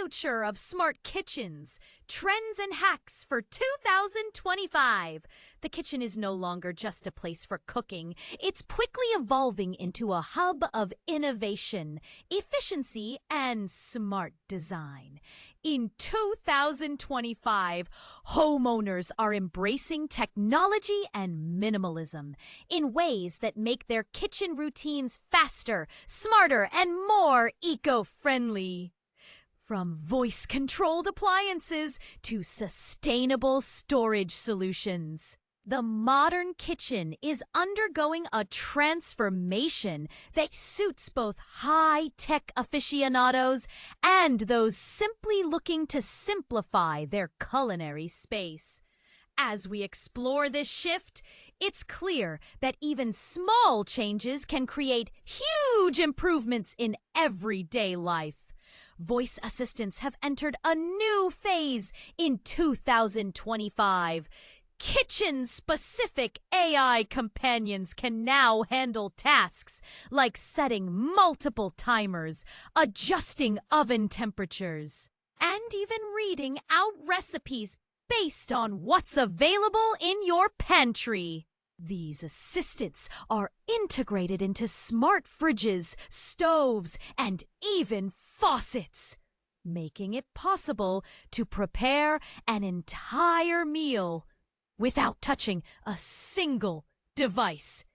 future of smart kitchens, trends and hacks for 2025. The kitchen is no longer just a place for cooking. It's quickly evolving into a hub of innovation, efficiency, and smart design. In 2025, homeowners are embracing technology and minimalism in ways that make their kitchen routines faster, smarter, and more eco-friendly. From voice-controlled appliances to sustainable storage solutions, the modern kitchen is undergoing a transformation that suits both high-tech aficionados and those simply looking to simplify their culinary space. As we explore this shift, it's clear that even small changes can create huge improvements in everyday life. Voice assistants have entered a new phase in 2025. Kitchen-specific AI companions can now handle tasks like setting multiple timers, adjusting oven temperatures, and even reading out recipes based on what's available in your pantry. These assistants are integrated into smart fridges, stoves, and even faucets, making it possible to prepare an entire meal without touching a single device.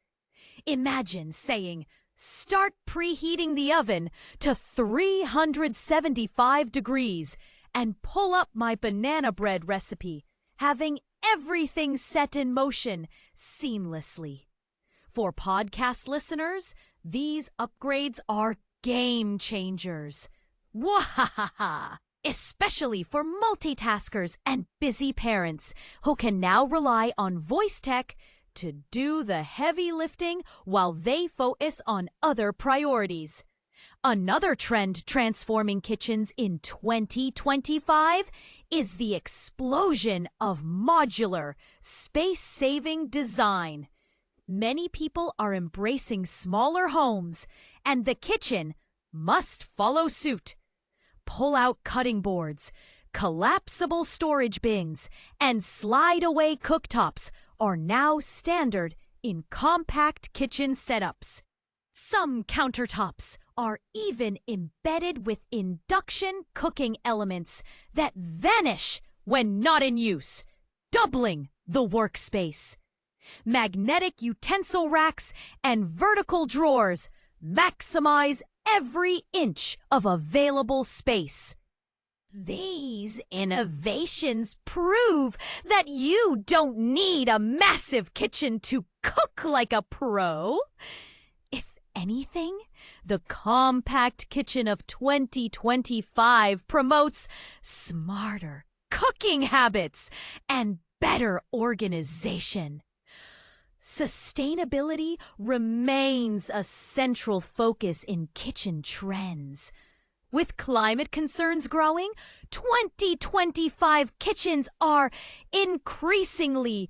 Imagine saying, "Start preheating the oven to 375 degrees and pull up my banana bread recipe," having everything set in motion seamlessly. For podcast listeners, these upgrades are game changers. Wahahaha! Especially for multitaskers and busy parents who can now rely on voice tech to do the heavy lifting while they focus on other priorities. Another trend transforming kitchens in 2025 is the explosion of modular, space-saving design. Many people are embracing smaller homes, and the kitchen must follow suit. Pull-out cutting boards, collapsible storage bins, and slide-away cooktops are now standard in compact kitchen setups. Some countertops are even embedded with induction cooking elements that vanish when not in use, doubling the workspace. Magnetic utensil racks and vertical drawers maximize every inch of available space. These innovations prove that you don't need a massive kitchen to cook like a pro. If anything, the compact kitchen of 2025 promotes smarter cooking habits and better organization. Sustainability remains a central focus in kitchen trends. With climate concerns growing, 2025 kitchens are increasingly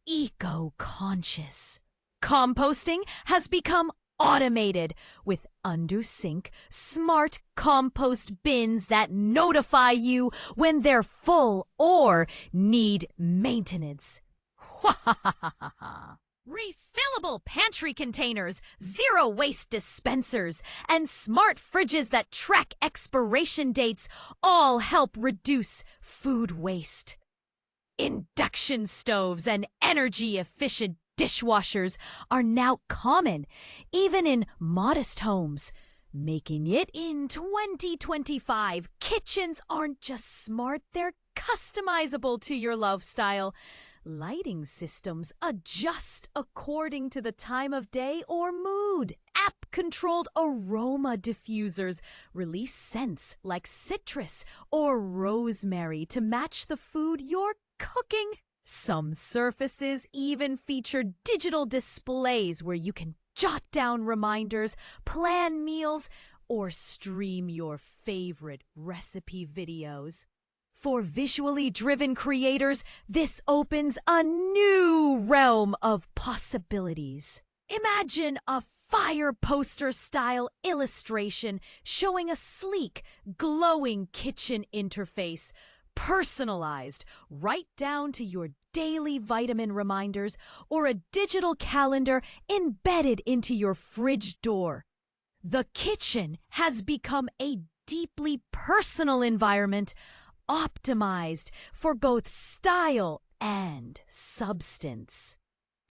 eco-conscious. Composting has become automated with under-sink, smart compost bins that notify you when they're full or need maintenance. Refillable pantry containers, zero-waste dispensers, and smart fridges that track expiration dates all help reduce food waste. Induction stoves and energy-efficient dishwashers are now common, even in modest homes, making it in 2025. Kitchens aren't just smart, they're customizable to your lifestyle. Lighting systems adjust according to the time of day or mood. App-controlled aroma diffusers release scents like citrus or rosemary to match the food you're cooking. Some surfaces even feature digital displays where you can jot down reminders, plan meals, or stream your favorite recipe videos. For visually driven creators, this opens a new realm of possibilities. Imagine a fire poster style illustration showing a sleek, glowing kitchen interface, personalized right down to your daily vitamin reminders or a digital calendar embedded into your fridge door. The kitchen has become a deeply personal environment optimized for both style and substance.